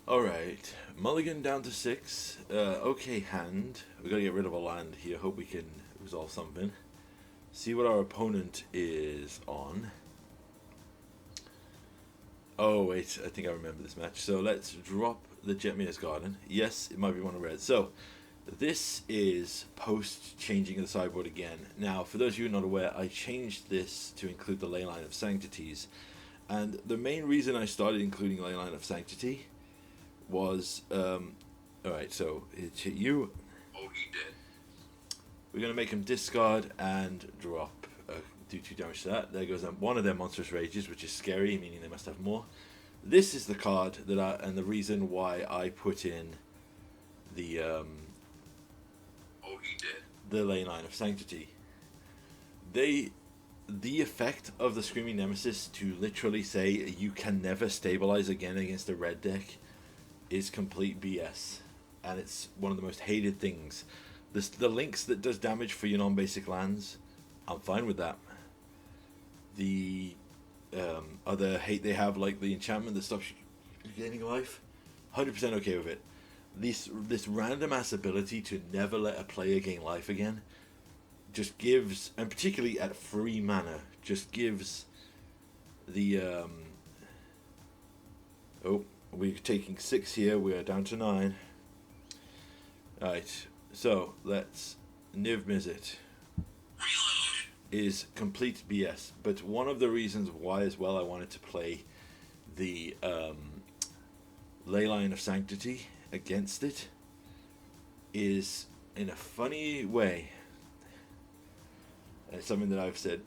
Alright, mulligan down to 6. Okay hand. We gotta get rid of a land here. Hope we can resolve something. See what our opponent is on. Oh wait, I think I remember this match. So let's drop the Jetmir's Garden. Yes, it might be one of red. So this is post changing of the sideboard again. Now, for those of you not aware, I changed this to include the Leyline of Sanctities. And the main reason I started including Leyline of Sanctity was, alright, so it hit you. Oh, he did. We're going to make him discard and drop, do 2 damage to that. There goes one of their Monstrous Rages, which is scary, meaning they must have more. This is the card that and the reason why I put in the, Oh, he did. the Leyline of Sanctity. The effect of the Screaming Nemesis to literally say you can never stabilize again against a red deck is complete BS, and it's one of the most hated things. The links that does damage for your non-basic lands, I'm fine with that. The other hate they have, like the enchantment that stops you gaining life, 100% okay with it. This random ass ability to never let a player gain life again just gives, and particularly at free mana, just gives the oh, we're taking 6 here, we are down to 9. Alright, so let's Niv Mizzet. Reload. Is complete BS, but one of the reasons why as well I wanted to play the Leyline of Sanctity against it is, in a funny way, and it's something that I've said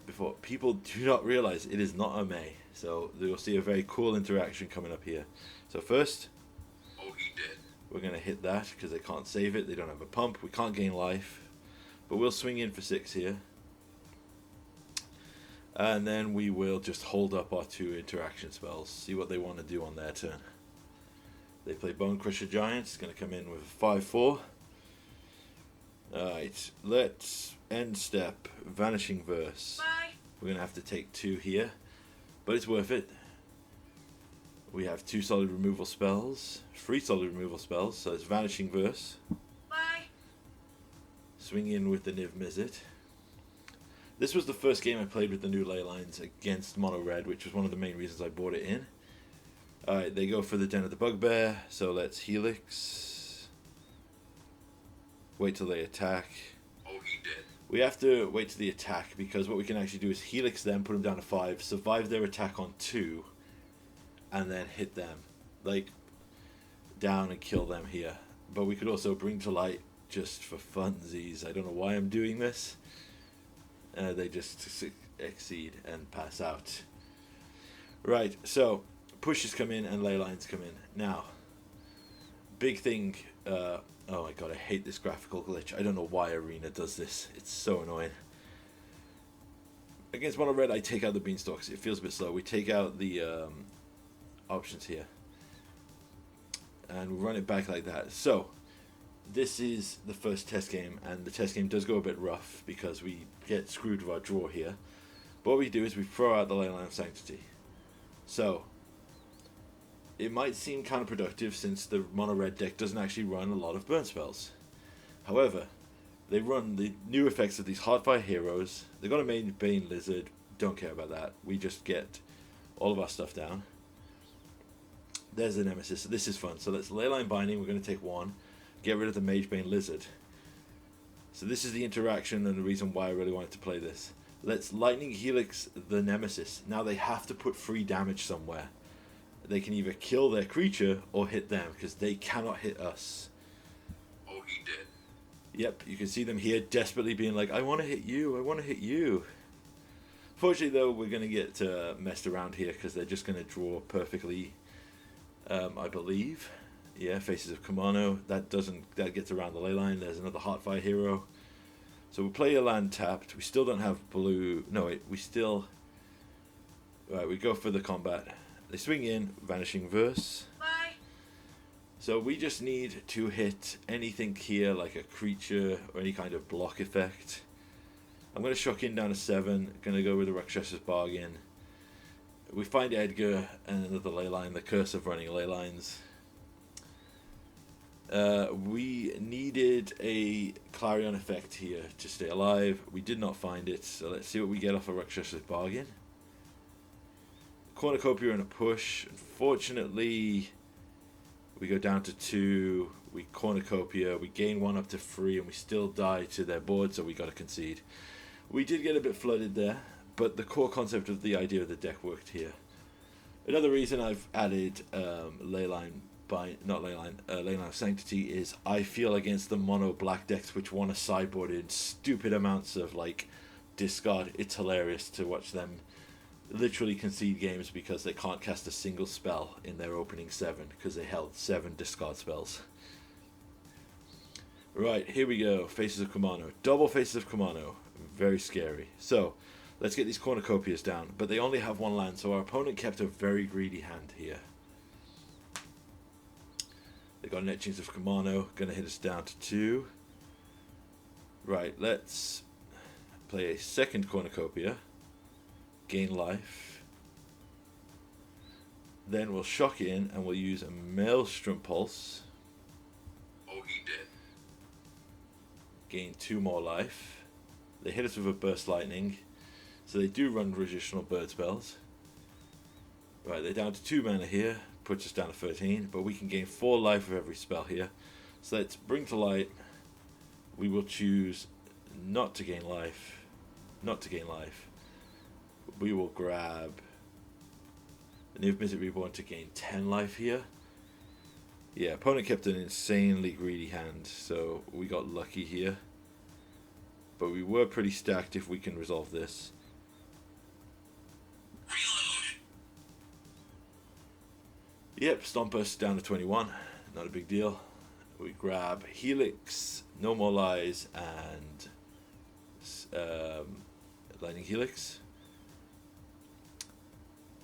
before, people do not realize it is not a May. So you'll see a very cool interaction coming up here. So first, Oh, he did. we're going to hit that because they can't save it. They don't have a pump. We can't gain life. But we'll swing in for 6 here. And then we will just hold up our 2 interaction spells. See what they want to do on their turn. They play Bone Crusher Giant. It's going to come in with 5/4. Alright, let's end step. Vanishing Verse. Bye. We're going to have to take 2 here. But it's worth it. We have 2 solid removal spells. 3 solid removal spells. So it's Vanishing Verse. Bye. Swing in with the Niv Mizzet. This was the first game I played with the new ley lines against Mono Red, which was one of the main reasons I bought it in. Alright, they go for the Den of the Bugbear, so let's Helix. Wait till they attack. Oh, he did. We have to wait till the attack because what we can actually do is Helix them, put them down to 5, survive their attack on 2, and then hit them. Like, down and kill them here. But we could also bring to light just for funsies. I don't know why I'm doing this. They just exceed and pass out. Right, so pushes come in and ley lines come in. Now, big thing. Oh my god, I hate this graphical glitch. I don't know why Arena does this. It's so annoying. Against Mono Red, I take out the Beanstalks. It feels a bit slow. We take out the options here. And we run it back like that. So, this is the first test game, and the test game does go a bit rough because we get screwed with our draw here. But what we do is we throw out the Leyline of Sanctity. So, it might seem counterproductive since the Mono Red deck doesn't actually run a lot of burn spells. However, they run the new effects of these Heartfire Heroes. They got a main Bane Lizard, don't care about that. We just get all of our stuff down. There's the Nemesis. This is fun. So let's Leyline Binding. We're going to take 1. Get rid of the Mage Bane Lizard. So this is the interaction and the reason why I really wanted to play this. Let's Lightning Helix the Nemesis. Now they have to put free damage somewhere. They can either kill their creature or hit them because they cannot hit us. Oh, he did. Yep, you can see them here desperately being like, I want to hit you, I want to hit you. Fortunately though, we're going to get messed around here because they're just going to draw perfectly, I believe. Yeah, Faces of Kumano. That gets around the ley line. There's another Heartfire Hero. So we'll play a land tapped. We still don't have blue. No, wait, we still... Right, we go for the combat. They swing in, Vanishing Verse. Bye. So we just need to hit anything here, like a creature or any kind of block effect. I'm going to shock in down to 7. Going to go with the Rakshas's Bargain. We find Edgar and another ley line, the curse of running ley lines. We needed a Clarion effect here to stay alive. We did not find it, so let's see what we get off a Rakshas's Bargain. Cornucopia and a push. Unfortunately, we go down to 2. We Cornucopia. We gain 1 up to 3, and we still die to their board, so we got to concede. We did get a bit flooded there, but the core concept of the idea of the deck worked here. Another reason I've added Leyline of Sanctity is I feel against the mono black decks which want to sideboard in stupid amounts of like discard. It's hilarious to watch them literally concede games because they can't cast a single spell in their opening 7 because they held 7 discard spells. Right, here we go. Faces of Kumano. Double Faces of Kumano. Very scary. So, let's get these Cornucopias down. But they only have 1 land, so our opponent kept a very greedy hand here. They got an Etchings of Kumano. Gonna hit us down to 2. Right, let's play a second Cornucopia. Gain life. Then we'll shock in and we'll use a Maelstrom Pulse. Oh, he did. Gain 2 more life. They hit us with a Burst Lightning. So they do run Traditional Bird spells. Right, they're down to 2 mana here. Puts us down to 13. But we can gain 4 life with every spell here. So let's bring to light. We will choose not to gain life. Not to gain life. We will grab the New Mythic Reborn to gain 10 life here. Yeah, opponent kept an insanely greedy hand, so we got lucky here. But we were pretty stacked if we can resolve this. Reload. Yep, stomp us down to 21. Not a big deal. We grab Helix, No More Lies, and Lightning Helix.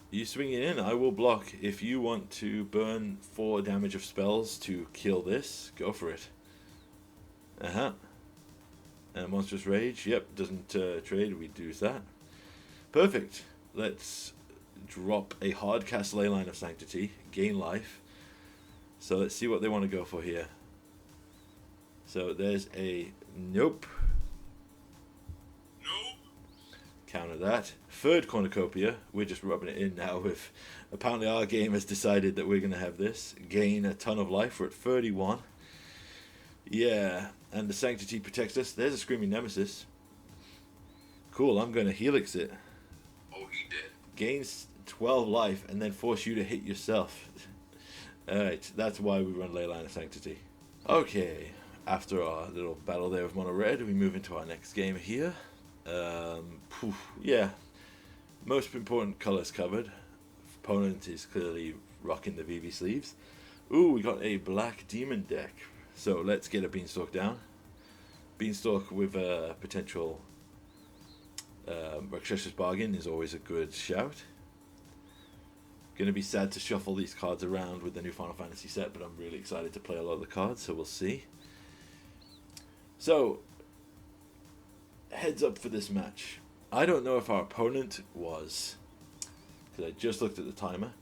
You swing it in, I will block. If you want to burn 4 damage of spells to kill this, go for it. And Monstrous Rage, yep, doesn't trade, we do that. Perfect. Let's drop a hard cast Leyline of Sanctity, gain life. So let's see what they want to go for here. So there's a nope. Nope. Counter that. Third Cornucopia, we're just rubbing it in now with, apparently our game has decided that we're going to have this. Gain a ton of life, we're at 31. Yeah, and the Sanctity protects us. There's a Screaming Nemesis. Cool, I'm going to Helix it. Oh, he did. Gains 12 life and then force you to hit yourself. Alright, that's why we run Leyline of Sanctity. Okay, after our little battle there with Mono Red, we move into our next game here. Yeah, most important colors covered. Opponent is clearly rocking the VV sleeves. Ooh, we got a black demon deck. So let's get a Beanstalk down. Beanstalk with a potential Rakshas's Bargain is always a good shout. Gonna be sad to shuffle these cards around with the new Final Fantasy set, but I'm really excited to play a lot of the cards, so we'll see. So, heads up for this match. I don't know if our opponent was, because I just looked at the timer,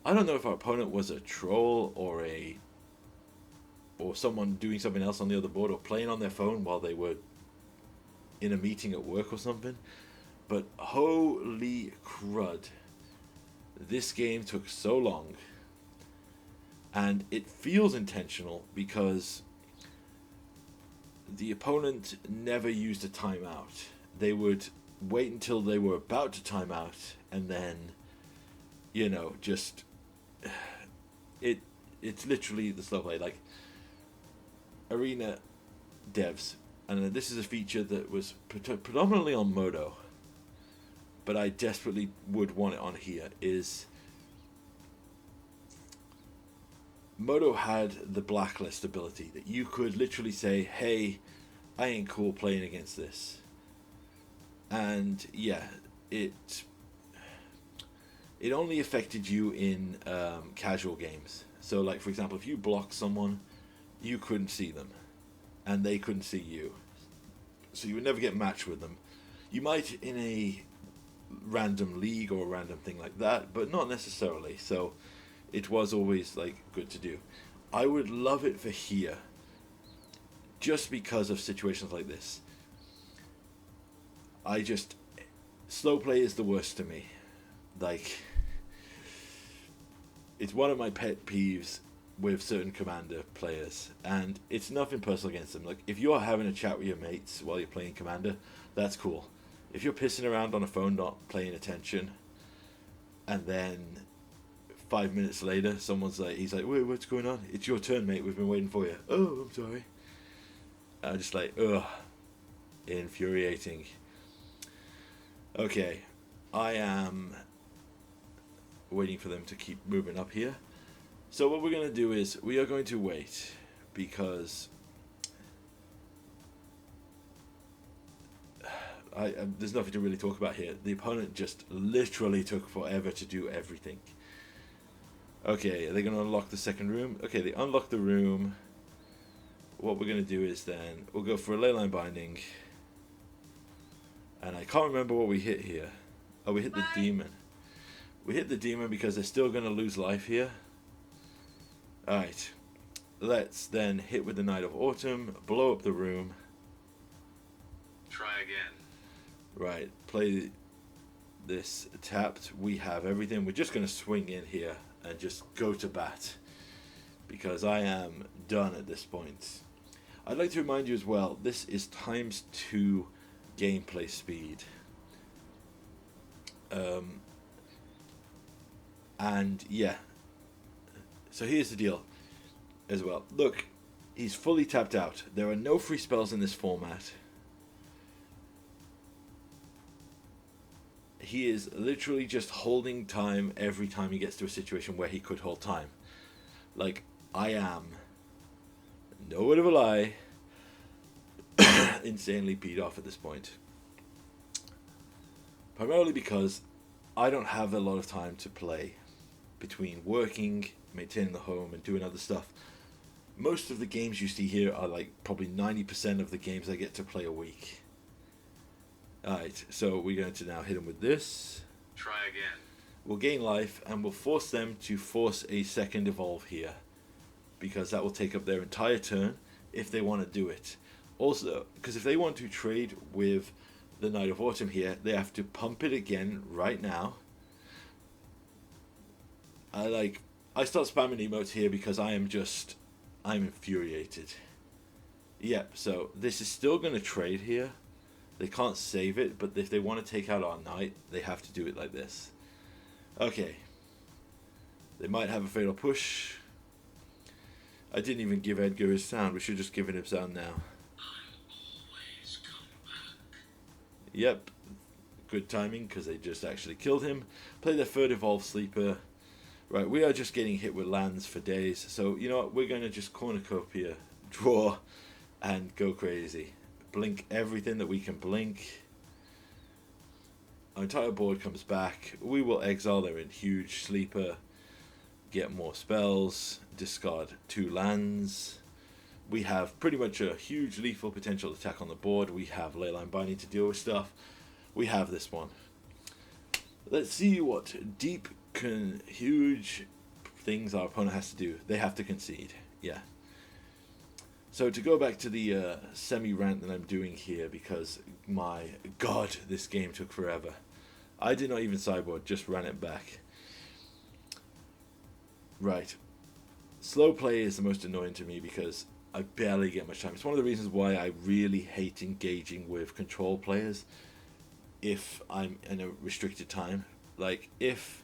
I don't know if our opponent was a troll or someone doing something else on the other board or playing on their phone while they were in a meeting at work or something. But holy crud, this game took so long, and it feels intentional because the opponent never used a timeout. They would wait until they were about to time out and then, you know, just it's literally the slow play. Like Arena devs, and this is a feature that was predominantly on Modo, but I desperately would want it on here, is Modo had the blacklist ability that you could literally say, hey, I ain't cool playing against this. And yeah, it only affected you in casual games. So like, for example, if you blocked someone, you couldn't see them and they couldn't see you, so you would never get matched with them. You might in a random league or a random thing like that, but not necessarily. So it was always like good to do. I would love it for here, just because of situations like this. Slow play is the worst to me. Like, it's one of my pet peeves with certain Commander players, and it's nothing personal against them. Like, if you're having a chat with your mates while you're playing Commander, that's cool. If you're pissing around on a phone not paying attention, and then 5 minutes later he's like, wait, what's going on? It's your turn, mate, we've been waiting for you. Oh, I'm sorry. I'm just like, ugh, infuriating. Okay, I am waiting for them to keep moving up here. So what we're going to do is we are going to wait, because there's nothing to really talk about here. The opponent just literally took forever to do everything. Okay, are they going to unlock the second room? Okay, they unlock the room. What we're going to do is then we'll go for a Leyline Binding. And I can't remember what we hit here. Oh, we hit the demon. We hit the demon because they're still going to lose life here. Alright. Let's then hit with the Knight of Autumn, blow up the room. Try again. Right, play this tapped. We have everything. We're just going to swing in here and just go to bat, because I am done at this point. I'd like to remind you as well, this is ×2 gameplay speed. And yeah, so here's the deal as well. Look, he's fully tapped out. There are no free spells in this format. He is literally just holding time every time he gets to a situation where he could hold time. Like, I am, no word of a lie, insanely peed off at this point. Primarily because I don't have a lot of time to play between working, maintaining the home, and doing other stuff. Most of the games you see here are like probably 90% of the games I get to play a week. Alright, so we're going to now hit them with this. Try again. We'll gain life, and we'll force them to force a second evolve here, because that will take up their entire turn if they want to do it. Also, because if they want to trade with the Knight of Autumn here, they have to pump it again right now. I start spamming emotes here because I'm infuriated. Yep, so this is still going to trade here. They can't save it, but if they want to take out our knight, they have to do it like this. Okay. They might have a fatal push. I didn't even give Edgar his sound. We should have just given him sound now. Always come back. Yep. Good timing, because they just actually killed him. Play their third evolved sleeper. Right, we are just getting hit with lands for days. So, you know what? We're going to just cornucopia, draw, and go crazy. Blink everything that we can blink. Our entire board comes back. We will exile their huge sleeper. Get more spells. Discard 2 lands. We have pretty much a huge lethal potential attack on the board. We have Leyline Binding to deal with stuff. We have this one. Let's see what deep, huge things our opponent has to do. They have to concede. Yeah. So to go back to the semi-rant that I'm doing here, because my god, this game took forever. I did not even sideboard, just ran it back. Right. Slow play is the most annoying to me because I barely get much time. It's one of the reasons why I really hate engaging with control players if I'm in a restricted time. Like, if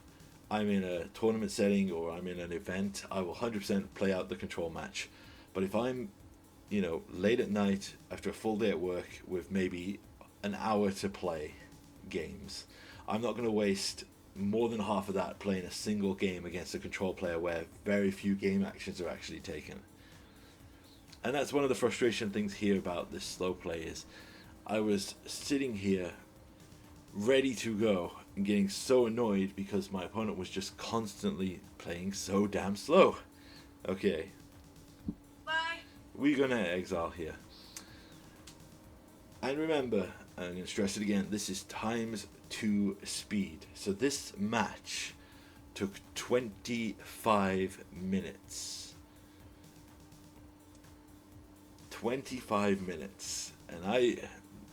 I'm in a tournament setting or I'm in an event, I will 100% play out the control match. But if I'm, you know, late at night after a full day at work with maybe an hour to play games, I'm not going to waste more than half of that playing a single game against a control player where very few game actions are actually taken. And that's one of the frustration things here about this slow play is I was sitting here ready to go and getting so annoyed because my opponent was just constantly playing so damn slow. Okay. Bye. We're going to exile here. And remember, I'm going to stress it again, this is ×2 speed. So this match took 25 minutes. 25 minutes, and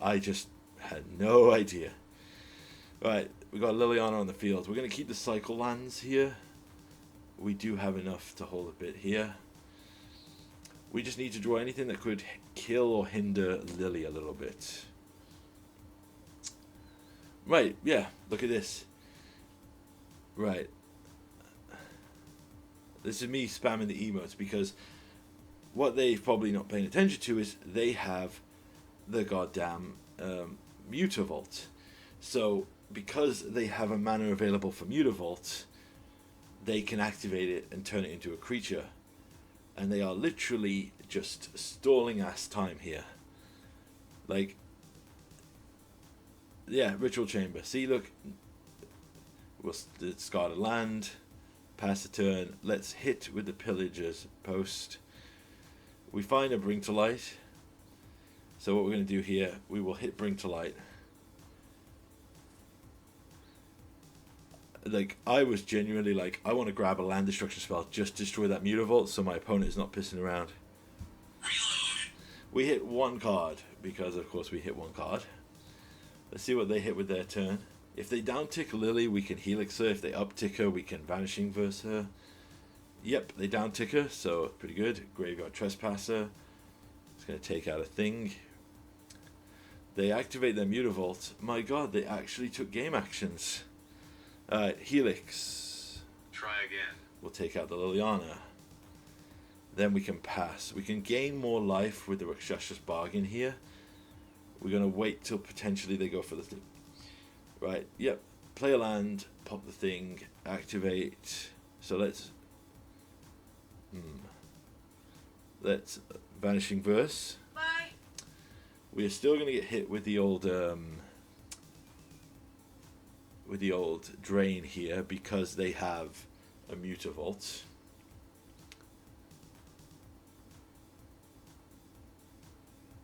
I just had no idea. Right, we got Liliana on the field. We're going to keep the cycle lands here. We do have enough to hold a bit here. We just need to draw anything that could kill or hinder Lily a little bit. Right, yeah, look at this. Right. This is me spamming the emotes because what they've probably not paying attention to is they have the goddamn Mutavault. So, because they have a mana available for Mutavault, they can activate it and turn it into a creature. And they are literally just stalling ass time here. Like, yeah, Ritual Chamber. See, look, we'll discard a land, pass the turn. Let's hit with the Pillager's Post. We find a Bring to Light. So what we're going to do here, we will hit Bring to Light. Like, I was genuinely like, I want to grab a land destruction spell, just destroy that Mutavault so my opponent is not pissing around. We hit one card, because of course we hit one card. Let's see what they hit with their turn. If they down tick Lily, we can Helix her. If they up tick her, we can Vanishing Verse her. Yep, they down tick her, so pretty good. Graveyard Trespasser. It's going to take out a thing. They activate their Mutavault. My god, they actually took game actions. Helix. Try again. We'll take out the Liliana. Then we can pass. We can gain more life with the Rakshas's Bargain here. We're going to wait till potentially they go for the thing. Right, yep. Play a land, pop the thing, activate. So let's... Let's Vanishing Verse. Bye. We are still going to get hit with the old... drain here because they have a Mutavault.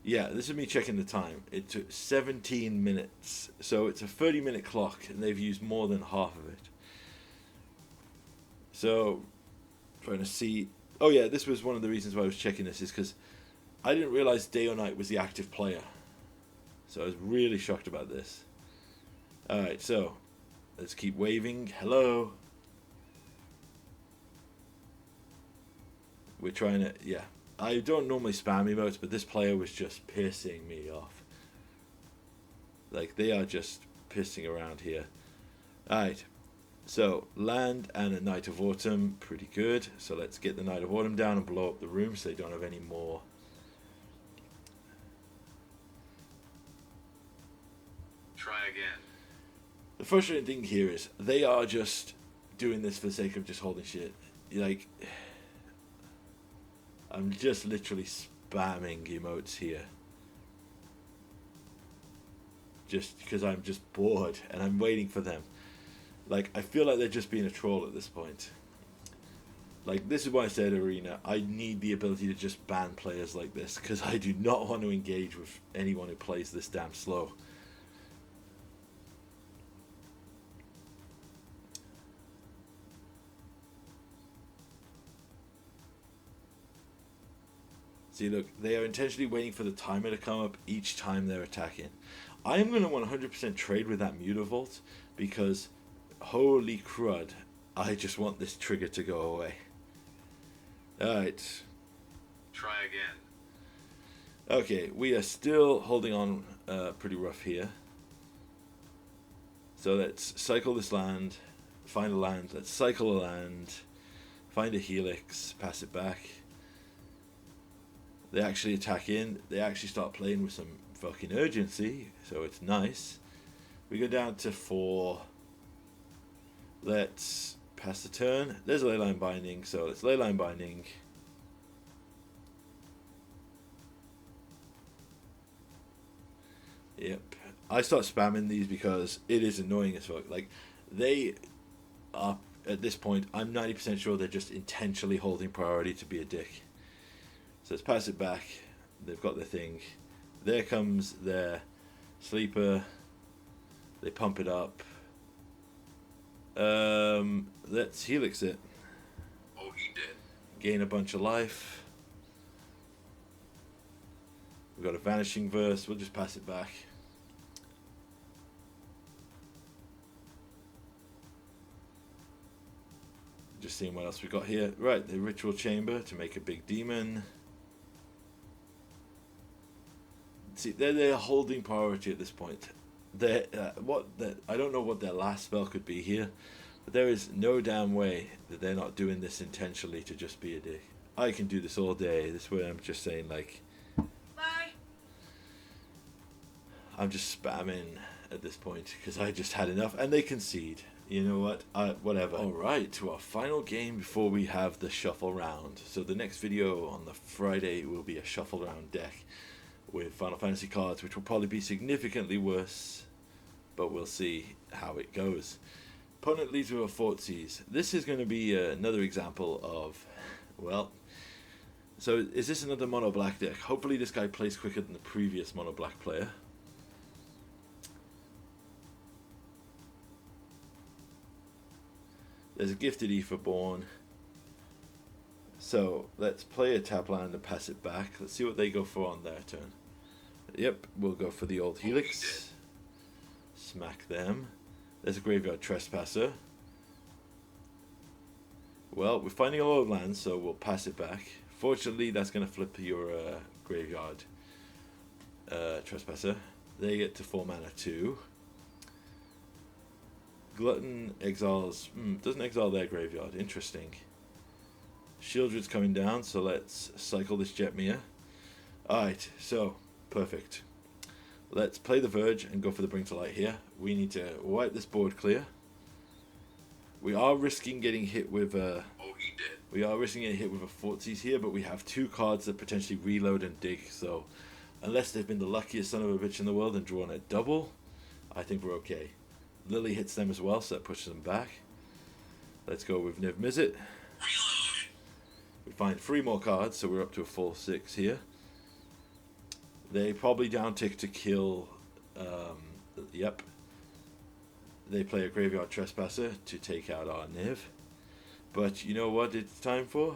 Yeah, this is me checking the time. It took 17 minutes. So it's a 30-minute clock, and they've used more than half of it. So, trying to see... Oh yeah, this was one of the reasons why I was checking this, is because I didn't realize Day or Night was the active player. So I was really shocked about this. Alright, so... Let's keep waving. Hello. We're trying to... Yeah. I don't normally spam emotes, but this player was just pissing me off. Like, they are just pissing around here. Alright. So, land and a Night of Autumn. Pretty good. So let's get the Night of Autumn down and blow up the room so they don't have any more. Try again. The frustrating thing here is they are just doing this for the sake of just holding shit. Like, I'm just literally spamming emotes here. Just because I'm just bored and I'm waiting for them. Like, I feel like they're just being a troll at this point. Like, this is why I said Arena, I need the ability to just ban players like this, because I do not want to engage with anyone who plays this damn slow. See, look, they are intentionally waiting for the timer to come up each time they're attacking. I am going to 100% trade with that Mutavault because, holy crud, I just want this trigger to go away. Alright. Try again. Okay, we are still holding on pretty rough here. So let's cycle this land, find a land, let's cycle a land, find a Helix, pass it back. They actually attack in. They actually start playing with some fucking urgency, so it's nice. We go down to 4. Let's pass the turn. There's a Leyline Binding, so let's Leyline Binding. Yep. I start spamming these because it is annoying as fuck. Like, they are, at this point, I'm 90% sure they're just intentionally holding priority to be a dick. So let's pass it back. They've got their thing. There comes their sleeper. They pump it up. Let's Helix it. Oh, he did. Gain a bunch of life. got a Vanishing Verse. We'll just pass it back. Just seeing what else we got here. Right, the Ritual Chamber to make a big demon. See, they're holding priority at this point. I don't know what their last spell could be here, but there is no damn way that they're not doing this intentionally to just be a dick. I can do this all day. This way I'm just saying, like, Bye. I'm just spamming at this point because I just had enough, and they concede. You know what? Whatever. Alright, to our final game before we have the shuffle round. So the next video on the Friday will be a shuffle round deck with Final Fantasy cards, which will probably be significantly worse, but we'll see how it goes. Opponent leads with a Fortsies. This is going to be another example of, well, so is this another mono black deck? Hopefully this guy plays quicker than the previous mono black player. There's a Gifted Aether Born. So let's play a tap land and pass it back. Let's see what they go for on their turn. Yep, we'll go for the old Helix. Smack them. There's a Graveyard Trespasser. Well, we're finding a lot of lands, so we'll pass it back. Fortunately, that's going to flip your Graveyard Trespasser. They get to 4 mana too. Glutton exiles, doesn't exile their graveyard, interesting. Shieldred's coming down, so let's cycle this Jetmir. Alright, so, perfect. Let's play the Verge and go for the Bring to Light here. We need to wipe this board clear. We are risking getting hit with a... We are risking getting hit with a Fortsies here, but we have 2 cards that potentially reload and dig, so... Unless they've been the luckiest son of a bitch in the world and drawn a double, I think we're okay. Lily hits them as well, so that pushes them back. Let's go with Niv Mizzet. We find 3 more cards, so we're up to a full 6 here. They probably downtick to kill... yep. They play a Graveyard Trespasser to take out our Niv. But you know what it's time for?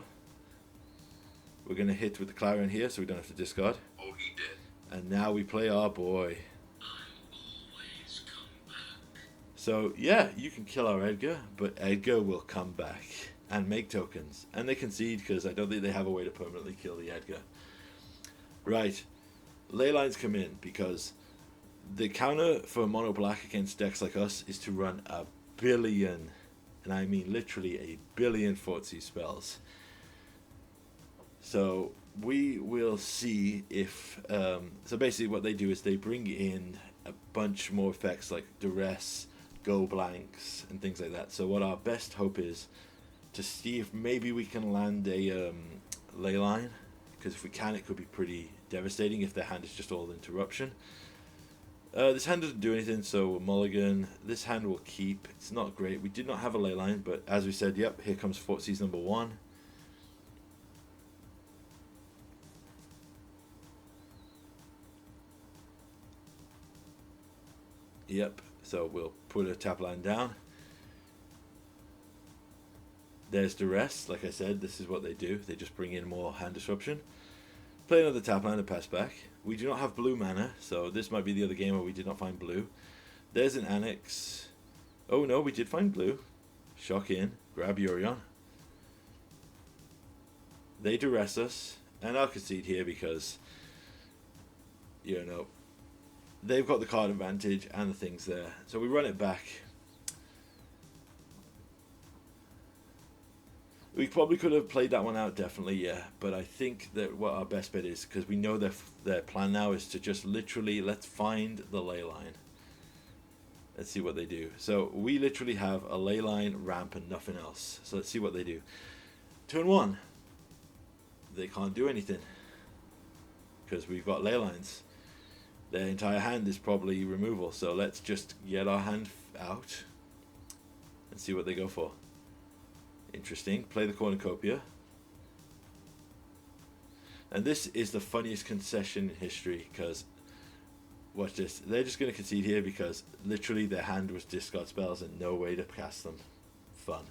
We're going to hit with the Clarion here, so we don't have to discard. Oh, he did. And now we play our boy. So, yeah, you can kill our Edgar, but Edgar will come back and make tokens. And they concede because I don't think they have a way to permanently kill the Edgar. Right. Leylines come in because the counter for mono black against decks like us is to run 1 billion, and I mean literally 1 billion Fortsy spells. So we will see if... so basically what they do is they bring in a bunch more effects like Duress, Go Blanks, and things like that. So what our best hope is to see if maybe we can land a Leyline, because if we can, it could be pretty devastating if their hand is just all interruption. This hand doesn't do anything, so we'll mulligan. This hand will keep. It's not great. We did not have a Leyline, but as we said, yep, here comes Fortsies number 1. Yep, so we'll put a tap line down. There's Duress. Like I said, this is what they do. They just bring in more hand disruption. Play another tap line and pass back. We do not have blue mana, so this might be the other game where we did not find blue. There's an Annex. Oh no, we did find blue. Shock in. Grab Yorion. They duress us. And I'll concede here because, you know, they've got the card advantage and the things there. So we run it back. We probably could have played that one out, definitely, yeah. But I think that what our best bet is, because we know their plan now is to just literally, let's find the Leyline. Let's see what they do. So we literally have a Leyline, ramp, and nothing else. So let's see what they do. Turn 1. They can't do anything, because we've got Leylines. Their entire hand is probably removal. So let's just get our hand out and see what they go for. Interesting. Play the cornucopia. And this is the funniest concession in history, because watch this. They're just going to concede here because literally their hand was discard spells and no way to cast them. Fun.